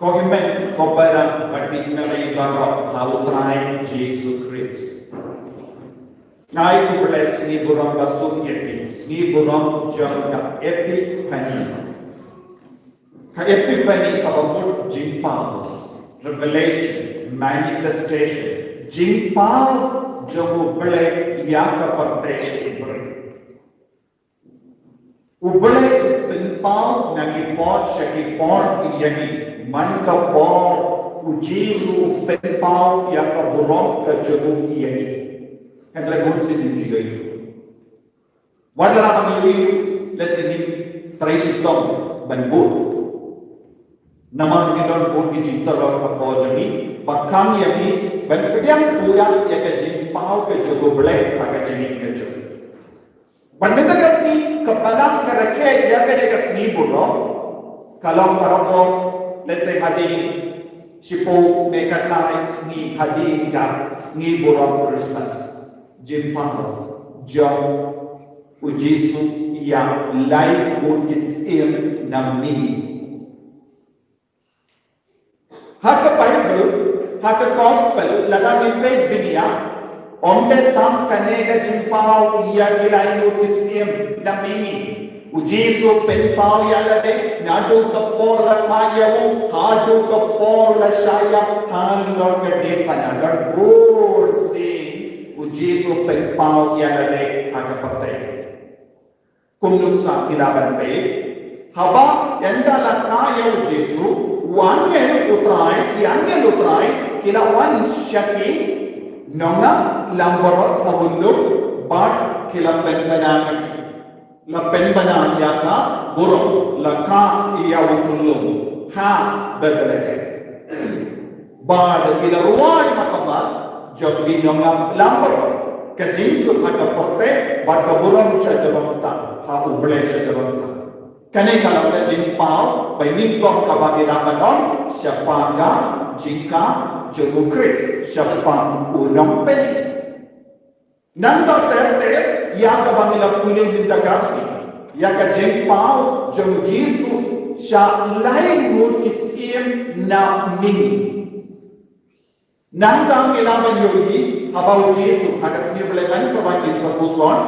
Kogimen kobara batik nabi barok hautrai Yesus Kristus. Ngai ku belas ni burung basuk ni burung jangka Epifani. Ka Epifani ka bamut jimpau, revelation, manifestation, jimpau jamu belai yaka partai ber. Ubelai penpau nagi pot syaki pot yani man ka pot ujisu penpau yaka burung ka jamu yani. Yang lagun sini juga itu. Wadlah kami leseni fresh tom banbur. Nama kita pun dicinta orang kapojani. Bakam yami banpediang puya ya kejimpau kejogo belai kaga jenik kejo. Bandeta kasni kepalang kereke ya kene kasni buro. Kalau paroko leseni hadin sipo mekat lain sni hadin ka sni buro Christmas. Jimpau jauh ujisu yang lain mungkin namini. Hak Bible, hak Gospel, lagi peg dunia, omde tam kanega jimpau yang lain mungkin namini. Ujisu penpau yang lade nadu kapor la kayawu, hadu kapor la saya handor kede panadar bursi. Ujisu penpau yang ada agak partai. Kumnuk sa ilaban baik. Haba yang dalam kaya ujisu, wangen utrai, yangen utrai, kilawan syaki, nonga lamborot habuluk, bat kilapen banan, lapen banan yaka buruk, laka iya wukulum, ha berbeda. Bad kilaruai hakabat. Jab binongam lambar kejinsu ada porte bata burung sejaronta ha uble sejaronta kane kalau kejimpau peningkong kabagiramadon siapa ka jika jogo Kris siapa unang pen nanda terte ya kabangila kuning bintagasi ya kejimpau jogo Yesu siya lain mutisiem na mini. Nandang ilaban yogi about Jesus hagas ni belegan sabatin sa puson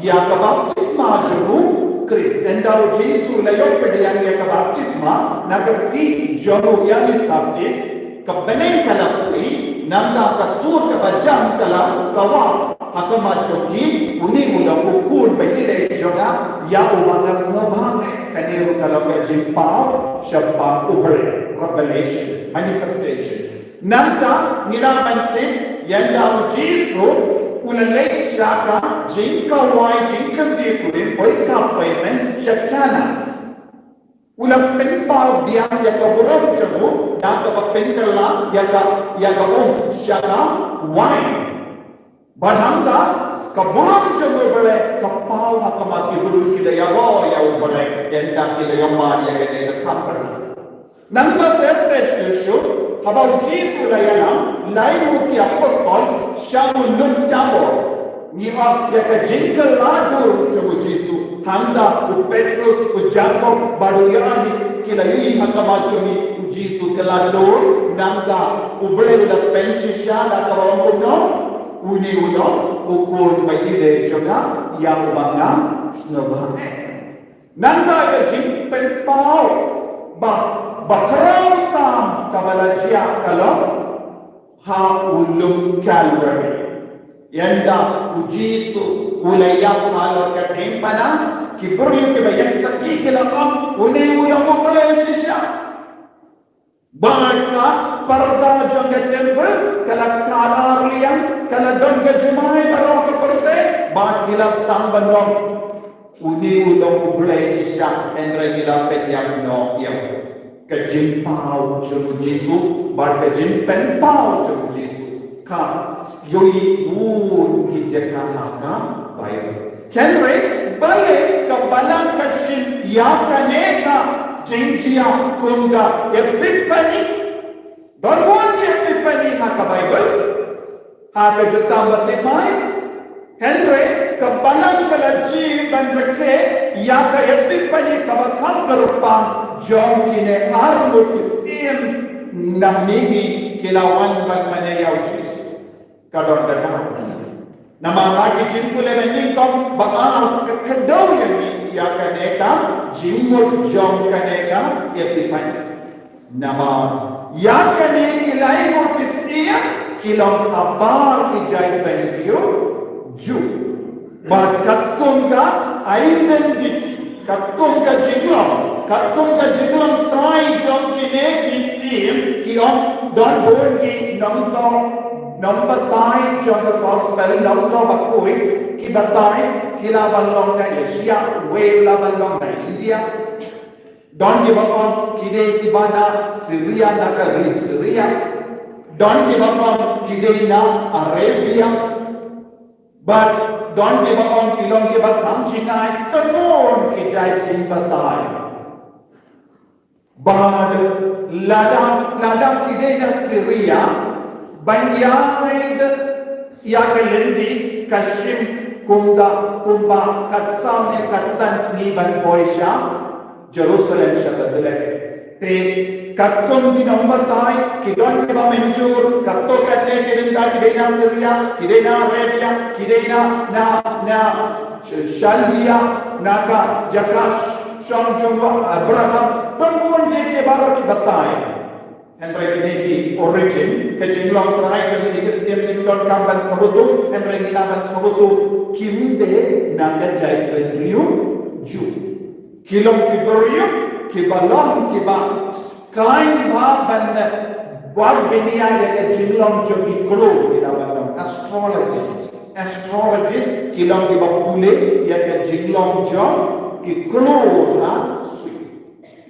ya kabaptisma juru Kris endao Jesus layok pediyang ya kabaptisma nagati jono yanis baptis kabenen kalapui nanda kasur kabajam kala sawa hakama choki uni mula ukun bagile joga ya umangas no bhange kaniru kalap jimpau shabba ubre revelation manifestation. Nanda nilabantin yanda ujisu ulalay syaka jingka wai jingkang dikurin oika paymen syakana ulang penpau diang yaka burong jamu yaka penkerla yaka syaka wai barhanda kaburong jamu bale kapau hakamati buru kila yawa yaw bale yanda kila yaman yaka yaka kampar nanda terte syushu about Jesus layana lain muki apostol Shamulun Tabo ni ab yaka jinkel ladu jogo Jesus handa u Petrus u Jacob baru yanis kilai hakamachoni u Jesus kelado nanda u bela pensisha da karong no uni uno ukur baile joga yang bangga snobha nanda ga jimpen pau ba bakarau tam kabalajia kalau ha ulum Calvary yanda ujisu ulayap halor katempana kiburyu ke bayan sakhi ke lakam uni ulam ulay sisya bangka parda jangga temple kala kalar liang kala dongga jumai barok perte ba kilas tambanong uni ulam ulay sisya endra gila petyam no yang kejimpau jogo Yesu bar kejimpen pau jogo Yesu ka yoi un hijekana ka bayo kenre bale ka balang kashin ya kaneka jinjia kunga epipani dormon epipani ha ka Bible ha ka jutta matemai Henry kebalang kelaji ban reke ya ka epi pani kabakam kerupang jom kine armut isim namimi kilawan ban manayau jis kadon dadang nama haki jimpule meningkom bakal kekedau yang ya kaneka jimut jom kaneka epi pani nama ya kane kilai mut isim kilam abar ijai bendio ju but katkum ka identity katkum ka jiglom try jom kine kisim ki on don born ki number tai jom the gospel number bakoi ki batai kila balong na Asia we la balong na India don't give up on kide kibana Syria nagari Syria don't give up on kide na Arabia but don't give up on kilong give up kam chingai tanon kijai chin batai but lada kide na Syria banyaid ya kelendi kashim kumba katsan sni ban boisha Jerusalem shabadle te katkom di number tai kidon ke ba menjur katto katte kirinda kidena Syria kidena Arabia kidena na Shalvia naga Jakash Shamjungwa Abraham pembun ke barak batai Henry ki origin ke jinglong trai jadi ke setiap indon kamban sabutu Henry ginaban sabutu kimde naga jai bendriu ju kilong kiberiu kibalong kibang kain ba ban buat benia ya jinglong jogi klo ilaban astrologist kilong kibapule ya jinglong jong ki klo ha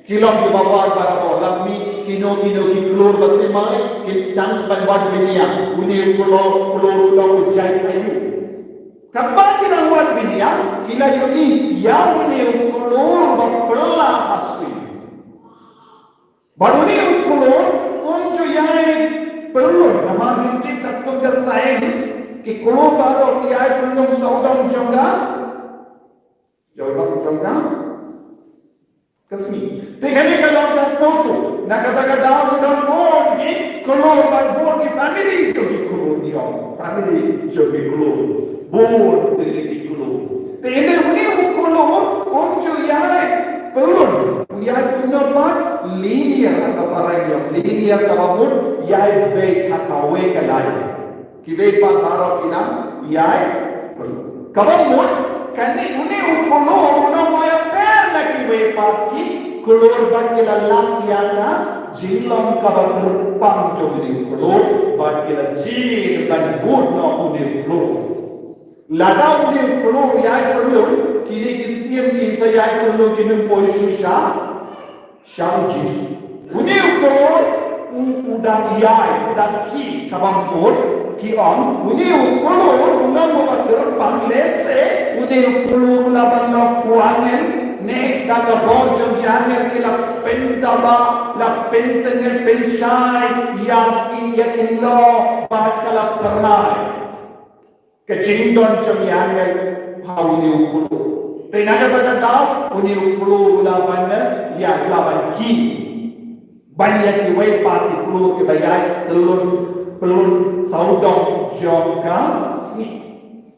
kilong kibawal para lami kino ki klo batemai kistan ban buat benia uni klo ujai ayu kapag kinawat benia kila yuni ya uni klo bapela asui Baduni ukulon unju yai perlu nama hinti kattung da science ki kulo baro ki yai kullung saudang jongga kasmi tegane kalau das foto na kata udon bon ki kulo bon ki family jogi kulo dio family jogi kulo bon ki kulo tene uni ukulon unju yai perlu yai kuno ban linear atau linear kabamut yai baik akawe kalai kibe pa barok ina yai kabamut kani uni ukono uno moya perna kibe pa ki kulur bakila lakiana jilom kabamut pang jogini kulur bakila jin ban bud no uni kulur lada uni kulur yai kulur kini kisiem insa yai kulur kinum poisusha Syam Jisu. Uni ukur udang yai, udang ki kabampur ki on. Uni ukur unang mabater lese. Uni ukur laban la kuangen ne daga borjo gianer ki la pendaba la pentene pensai yakin lo bakala pernai. Kecindon cemianer hauni ukur. Tenaga tahu uni ukulu laban ya laban ki banyak diwei parti ukulu ke bayai telun saudong jongka si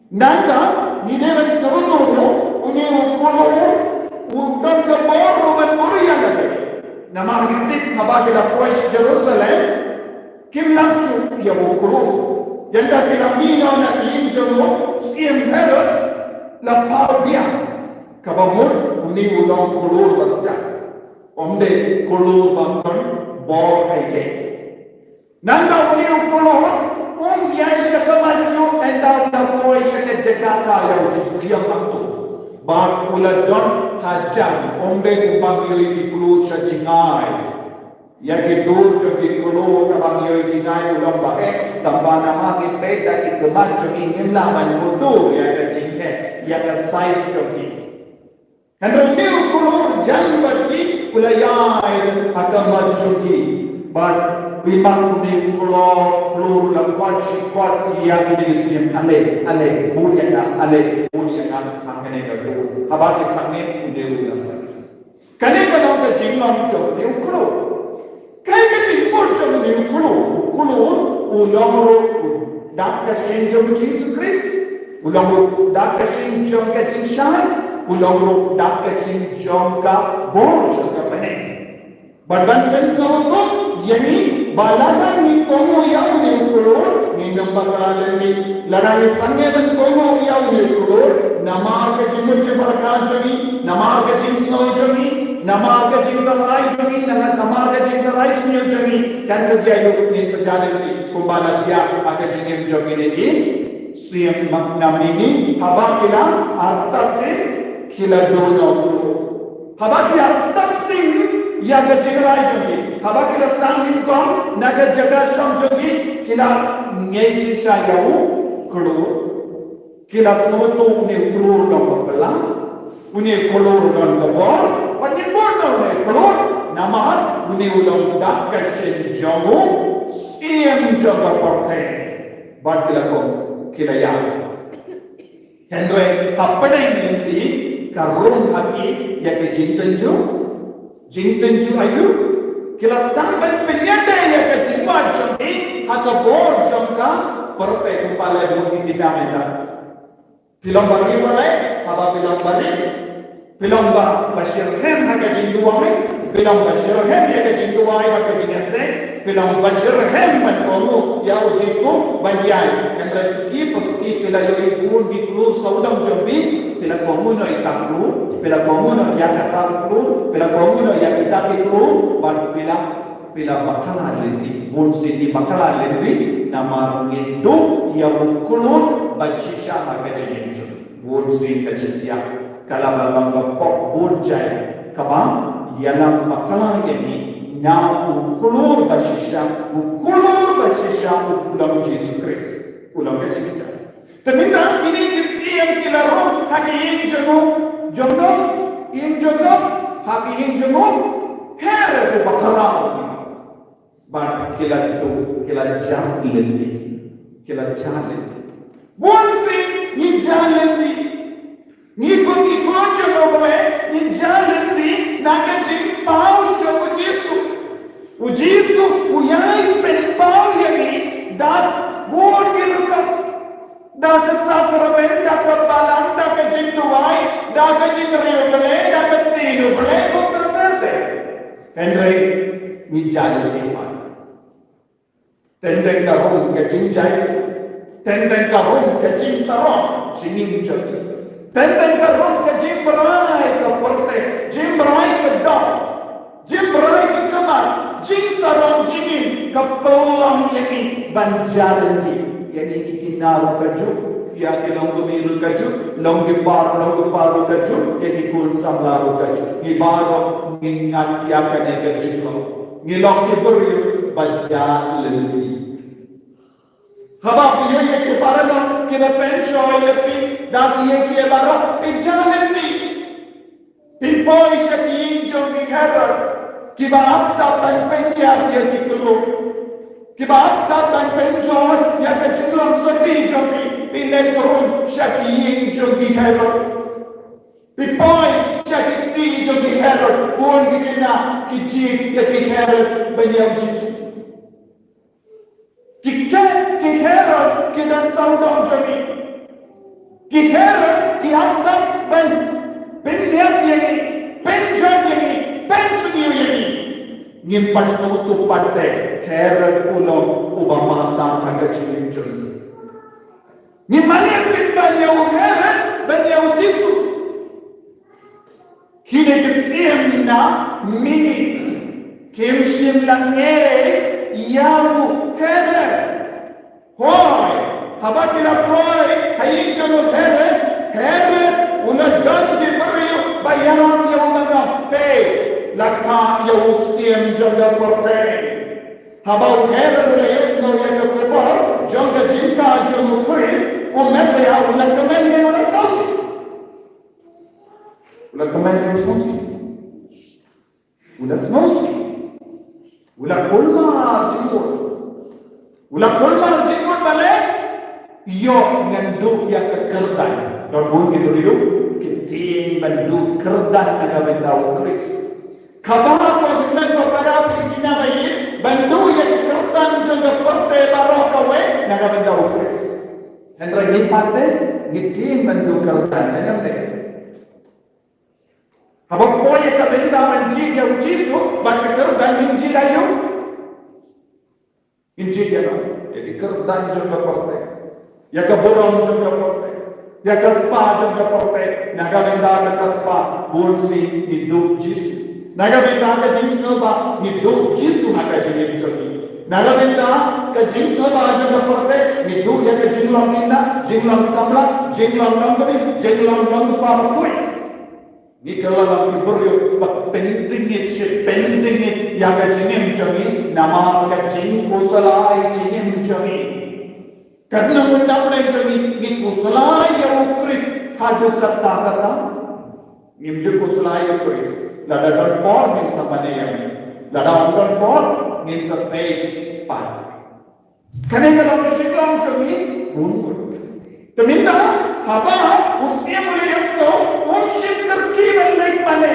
nanda ni dewan sebetul uni ukulu udang kebor ruban murian lagi nama hitit habakila pois Jerusalem kim langsung ya ukulu yang tak kira mina nak injemu siem Herod lapar dia kabamut uni udang kulur basja omde kulur bangun bor aile nanda uni kulur yai sakamasyu enda udah boy saka jagata yau disukia waktu bar uladon hajan omde kubang yoi kulur sajingai ya kidur jogi kulur kabang yoi jingai ulang bae tambah nama kita ki keman jogi ngimla man mundur ya ke jinghe ya ke size jogi Henry ukulur jan bagi ulayai agama jogi but Bimang ni keluar lakukan sikot ia jadi siam ale mulia makanya kau abang kesannya udah ulasa kane kalau ke jinglam jauh ni ukulu kane ke jingmor jauh ni ukulu ulangro dak kesin jauh Jesus Christ ulangro dak kesin jauh ke jinsai ulangro dak kesin jauh ka bor jauh ka bane badan pensau ko yani balada ni komo yaw ni kulur ni nambakalan ni ladani sangedan komo yaw ni kulur nama ke jimbo barka joni nama ke jinsno joni nama ke jindarai joni nama ke jindarai snyo joni kan sajayu ni sajalen ni kumbala jia aga jingem joni ni siem maknam ni habakila artate kila dono kulur habaki artate yaga jindarai joni habakila standing kom naga jaga sham jogi kila ngesi sayawu kulo kila snoto une kulo lambakala une kulo lambabor panibor ne kulo namah une ulam dakashin jamu iem jaga porte badila ko kila ya hendre happane niti karum haki yaga jintanju ayu kila stampen penyada ya ke jingwa jombi haka bor jomka perte kumpale budi kita menda film bari wale haba film bari film ba bashirhem haka jingwa hai film bashirhem ya ke jingwa hai haka jingase film bashirhem matkomu ya ujisu banyai kendra suki pasuki pila yoi budi klu saudam jombi pila komuno itaklu pila komuno ya kataklu pila komuno ya kitaklu bad pila bakalan lendi bonsi di bakalan lendi nama ngedo ya mukulun bashisha hagajinju bonsi kajitia kala balang pok bonjai kaba yana bakalan yani na mukulun bashisha ulam Jesus Christ ulam kajista teminda kini kisiam kilaro haki injono haki injono here tu bakalan bar kila jalendi bonsi ni jalendi ni ko jono bole ni jalendi nagaji pau jo ujisu uyai pen pau yani dat bor giruka dat sakramen dat balang dat jintuai dat jinriyo bole dat tinu bole ko tarte Henry ni jalendi tendeng karung ke jinjai tendeng karung ke jinsarong jininjai tendeng karung ke jimberai ke porte jimberai ke dok jimberai ke kamar jinsarong jinin ke pelang yani banjalandi yani kikinaru kaju ya ke longu miru kaju longu paru kaju yani kun samlaru kaju ibaro ngingat ya kane kaju ngilok ke beri banjalandi haba biyo ye ke barano ke pensho ye pi dati ye ke baro banjalandi pinpoi shakin jogi hero ki baapta tan penya ye ki kulo ki baapta tan penjo ya ke chulom soti jogi pinai turun shakin jogi hero pinpoi shakiti jogi hero buon dikena ki jin ye ki hero banyam jisu ki hero ki dan saudom jogi ki hero ki atta ban penlihat yani penjag yani pensugiyo yani ngimpas na utupate hero ulo ubama tang hagachinin jogi ngimaniak pinbanyaw hero banyaw jisu kinegisiam na mini kimshim lange yawu here hoy habakila hoy hayin jono here una dangi bariyo bayaran yawna pe lakha yawustiam jonga porte habau here una yesno yaga kopa jonga jinka jono kuri o mesaya una kamenge una sausi una kamenge una sausi Ulah kulmar jenggot balik. Yo ngenduk ya kekerdan. Kalau gitu yo kiting bandu kerdan naga bendau Kris. Kabar ko jimen ko para pikina bayi bandu ya kekerdan jaga perte baro kawe naga bendau Kris. Hendra ni pate kiting bandu kerdan nene. Habang po ya ka benda manji ya ujisu baka kerdan minji dayo. Minji ya no. Jadi kerdan jaga perte. Ya keborong juga porte, ya kaspa juga porte. Naga benda ke kaspa bolsi hidup Yesus. Naga benda ke jenis nova hidup Yesus naga jenis jogi. Naga benda ke jenis nova juga porte hidup ya ke jinglang minna, jinglang samla, jinglang nangkuri, jinglang nangkupa makui. Ni kalau lagi beryo pentingit ya ke jenis jogi nama ke jing kusalai jenis jogi. Karena mula jadi ni kusalai yang Kris hadu kata nimju kusalai yang Kris lada don por min samane yami lada don por min sampai pan karena kalau keciklam jadi gunur teminta haba usnya mulai yasto unship terkiban naik mana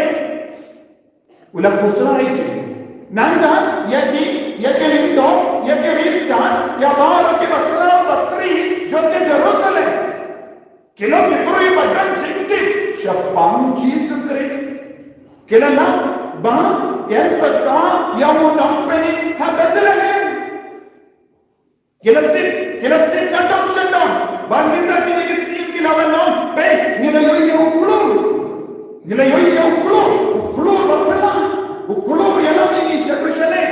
ulah kusalai jadi nanda yaki lindo yaki ristan ya baru ke bakra batri jote Jerusalem kilo biburi badan cinti syapang Yesus Kristus kila na ba yan saka yang unampeni habadalahem kilatin nadam syadam bandinda kini kisim kilawanon pe nilayoy yung kulur bapalang ukulur yalang ini satu syane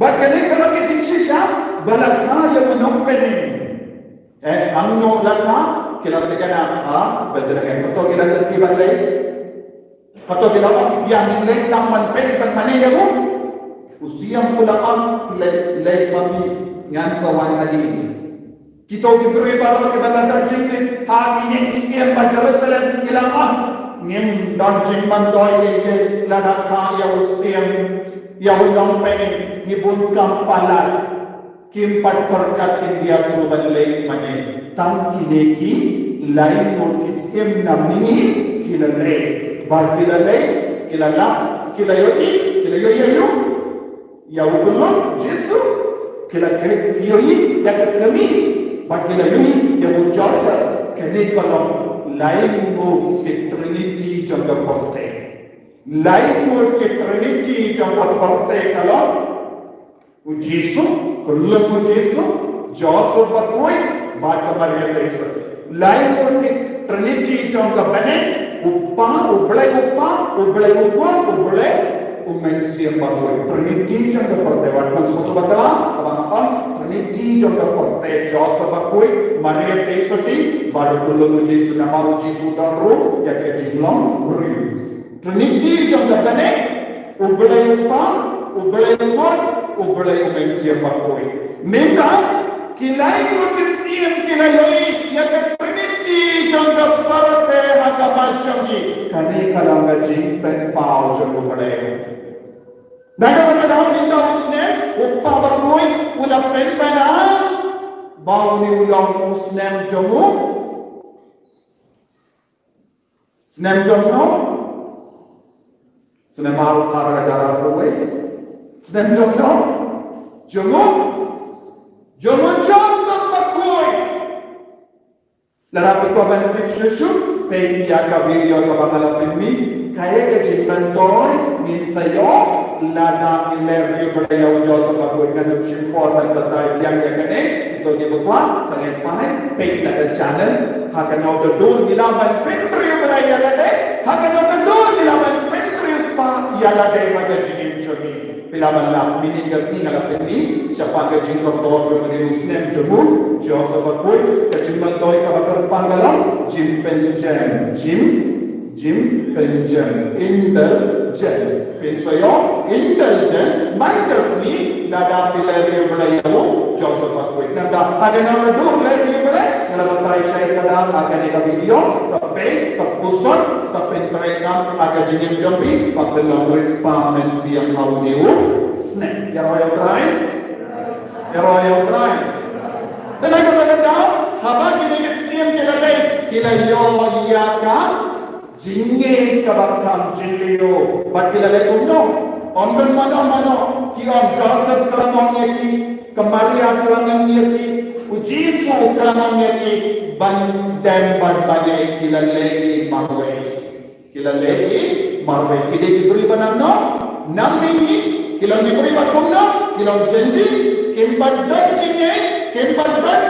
bagani kalau kita sisa balaka yang menompenin amno laka kita tegana bedrehem atau kita terkiban lay atau kita yang nilai taman pen mana ya bu usiam pulaan lay mami ngan sawan hadi kita diberi barang kepada jin hari ini sekian Jerusalem kilamah ngim dan jimman doi ye lada kaya usiam ya unang pening ngibun kampalan kimpat berkat India tu balai mane tam kineki lain mo kisim namini kilale bar kilale kilala kilayoyi yo ya ugulo Jesu kilakere yoyi ya kami bar kilayoyi ya bujasa kene kolom lain mo Trinity jaga porte lain mo Trinity jaga porte kalau Yesus kalau Yesus Joseph bakoi baca Maria Yesus lain mo Trinity jaga bane uppa ublai umensiam bakoi Trinity jaga porte waktu suatu bakala abang Trinity jaga porte Joseph bakoi Maria Yesus baru kalau Yesus nama Yesus dan roh ya kejinglong beri Trinity jaga bane ublai umensiam bakoi minta kilai Kristian kilai ya Trinity jaga porte agak macam ni kane kalau ngajin pen pau jaga pade naga minta usne uppa bakoi udah pen pena bau ni ulang usnem jamu snem jamu snem maru para gara kowe snem jamu Joseph bakoi larapi ko ban picture pe ya ka video ka bangala pinmi kaya ke jimbantoy min sayo lada ilerio berdaya Joseph bakoi kan simpor ban batay yang ya kane ito di bakwa sa ngayon pe na channel hakan of the door nilaban pinrio berdaya kane hakan of the door nilaban pinrio pa yala de haga jingin chogi pilaban la minin gasni ngala pinni siapa ke jingkor door jo mani usnem jomu Joseph bakoi ke jimbantoy ka bakar panggalam Jim Penjam indulgence pensoyo indulgence mankas ni nada pilari belayamu Joseph bakoi nanda agana madur lari bela ngala batai syai kada agane ka video sampai sepusat sampai tereka aga jingin jambi papela rispa mensiam hauniu snap Eroy utrai. Dan aku kata, haba kini kesiem kila yo iya ka jinge kabakam jinleo. Bat kila kumno. Ondan mano kiam Joseph kalamong yaki, Kamaria kalamong yaki, Ujisu kalamong yaki, bandem bane kila legi marwe. Kide kiburi banan no, namingi kila kiburi bakumno, kila jendi, kimbadan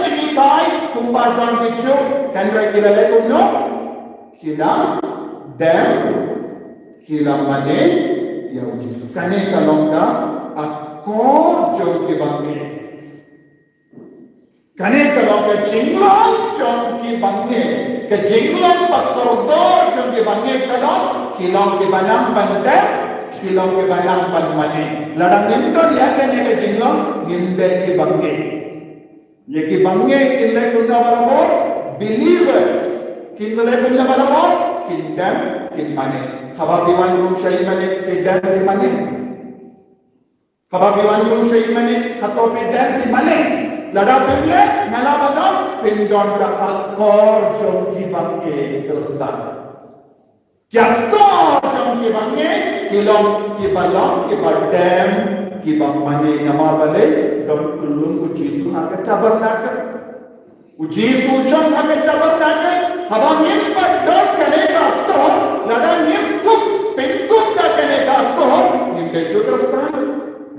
jinge kai, kumbadan bicu, kanra kila lekumno, kila dem, kila mane. Ya Ujisu. Kane kalongka akor jom ke bangne. Kane kalongka jinglong jom ke bangne. Ke jinglong patordor jom ke bangne kalong. Kilong ke banang bandem. Kilong ke banang bandmane. Ladang indon ya kane ke jinglong. Hinde ke bangne. Ye ke bangne kinle kunna barabor. Believers. Kinle kunna barabor. Kindem kinmane. Kababiwan yung siya imane, pidan di mane. Kababiwan yung siya imane, kato pidan di mane. Ladapin le, nalaman pindon ka akor jom kibangge Kristan. Kyato jom kibangge, kilong kibalong, kibadem, kibang mane namabale, don kulung Ujisu haga tabernakel. Ujisu siyang haga tabernakel, habang impat don kaneka to, ladang nyempuk pengkut dah kena kato nimbe Kristan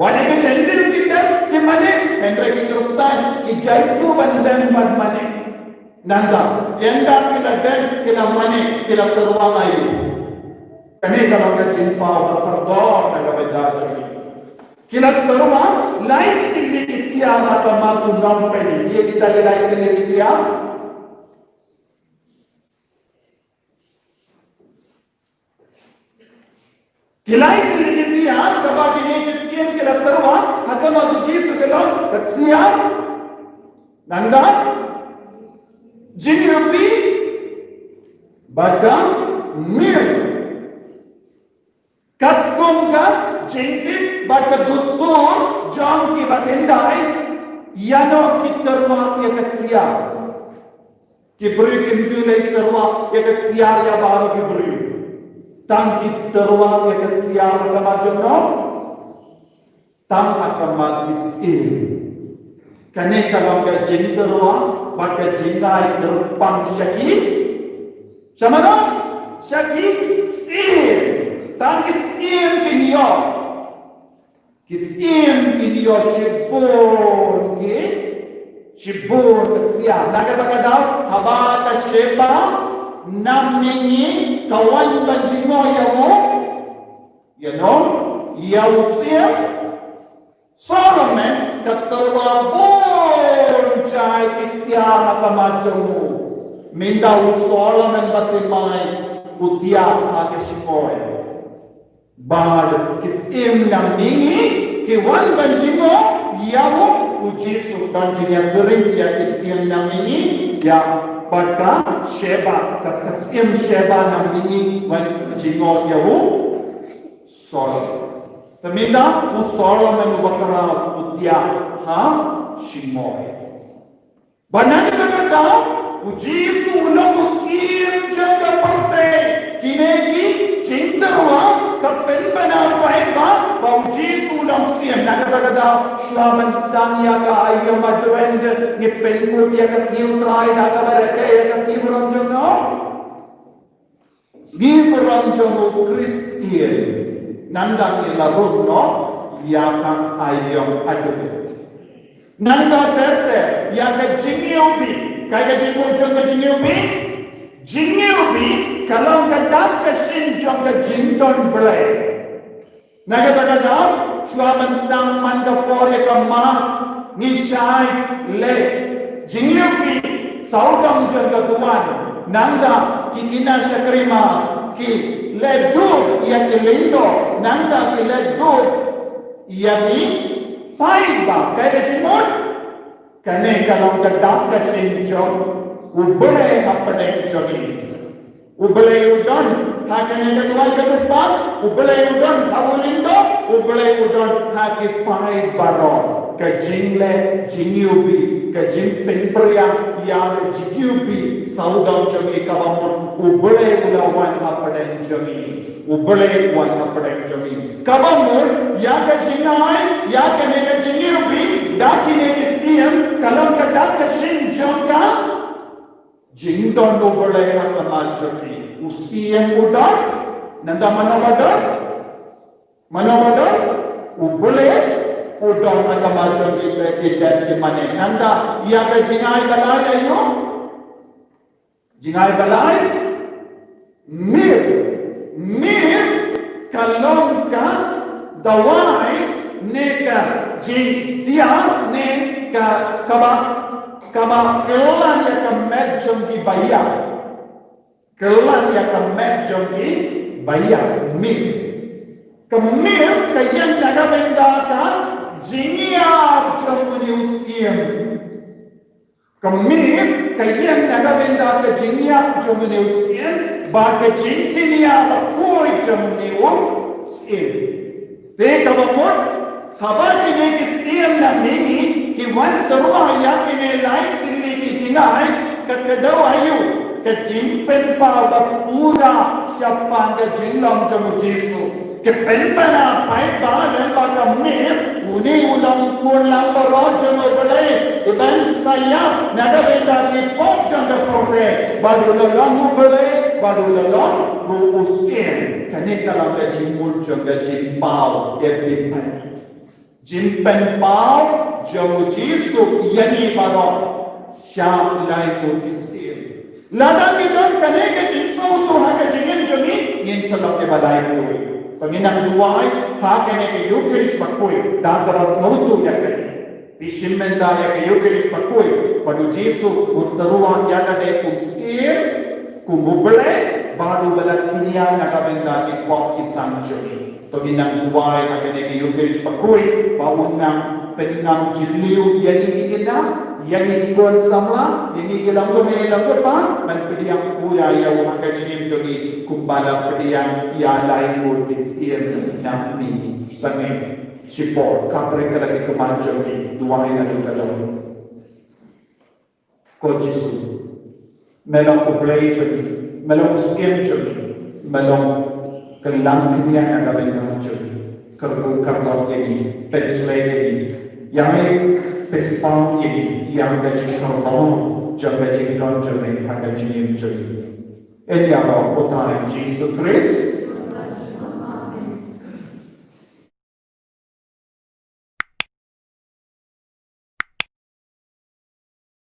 wala ke jendil kita ke mane hendra ke Kristan ki jaitu bandam mane nanda yanda kila den kila mane kila terwang ayu kene kalau ke cimpau paterdor daga beda cumi kila terwang lain tinggi kitiara kama tu nampen dia kita lain tinggi kitiara. Kilai kini dia, kabah kini kiskim kira terwa, hakama Ujisu kelong taksiar, nanda, jinyupi, baka mir, katkum ka jengkit baka dustur, jam ki bakendai, yano ki terwa ya taksiar, ki beri kimjulai terwa ya taksiar ya baru ki beri. Tang terwa ke siar ke macam no, tang akan magis kane kalau ke jin terwa, baka jingai terpang syaki, sama no, syaki sir, tang kisir kinyo cibur ke siar, naga haba ke sheba. Namini kawan banjingo yawo, Yausia Solomon katerwa bonjai istiara kamajamu minda Solomon batimai utia hakeshimoy bad kisim namini kiwan banjingo yawo Ujisu banjinya sering ya kisim namini ya Baka Sheba, kasim Sheba namini wan jingo yahu Solomon. Teminda Solomon bakara utia ha shimoy. Banana kata Ujisu ulang usim jaga parte kinegi cintawa kapen bana paeba ba Ujisu ulang usim nakata Shravan stania ka ayo madwend ni pengu dia kasih utrai naga bareke kasih beranjono Kristian nandang ilarunno yakan ayom adu nanda terte yaka jingiubi kaya jingiubi kalau kadang kesin jangka jindon belai naga suaman sedang mandapore kemas nisai le jingiubi saudam jangka tuan nanda kikina sakrimas ki ledu ya kelindo nanda ki ledu ya ki paiba kaya jimon kane kalau kadang kesin jang ubere apane jogi Ubelay udon hakane ketuai ketupat, ubelay udon awulindo, ubelay udon haki pai baro, ke jingle jingyubi, ke jing penpria yang jingyubi saudam jami kabamun, ubelay ulawan apadan jami, ubelay wan apadan jami, kabamun ya ke jingai, ya ke nega jingyubi, daki nega siam, kalam kedak ke shin jangka. Jingdon ubelay hakamal jami, usiem udon, nanda manobadon, ubelay udon hakamal jami kita mana, nanda ia ke jingai balai ayo, jingai balai, mir kalom ka dawai neka jing dia neka kaba kelan ya kemejong di bayar kelan ya kemejong di bayar mir kemir kayan naga benda ka jinia jomuni usiem kemir kayan naga benda ka jinia jomuni usiem ba ka jinkinia ba koi jomuni usiem te kabamot haba kine kisiem na mini कि वन तरुआ या किने लाइन दिल्ली की जिंगाई ककदो आयु के जिंपन पाव पूरा शप्पान के जिंगलम जमु जेसु के पेनपना पाई बालन बागा में उन्हें उलम कुलम बरोजनो बले इबन saya nagawenda की पोचंग पोटे बादुलम बले बादुलम रुउस्केन कने कलम के जिंगुल जंग जिंपाव एबिपन जिंपन पाव जब जीसु यानी बारो शाम लाई को किसी लाडा की डर कने के जिंसो तो हाँ के जिंगन जमी इन सलों के बधाई कोई तो इन अनुवाई हाँ कने के यूकेरिश पकोई दांत बस नौतु या कने पिशिमेंदा या के यूकेरिश पकोई पडु जीसु उत्तरुआ या नडे कुस्कीर कुमुबले बाडू बला किनिया नगाबेंदा की कॉफी सांचोई तो इन अनुवाई हाँ कने के यूकेरिश पकोई पाउन्नां penam jiliu yani kita yani ikon samla yani kilango me lango pa man pediang pura ya wa ka jinim jogi kumbala pediang ya lain ko kisian nam ni sange sipo kapre kala ke kemanjong ni duai na tu kalau ko jisu melong ko play jogi melong skim jogi melong kelang dunia na ka benga jogi kergo kardo yani pensle yani yang penpang ini yang gaji kalau jam gaji don jam ni hak gaji ni jadi. Ini apa? Otak Yesus Kristus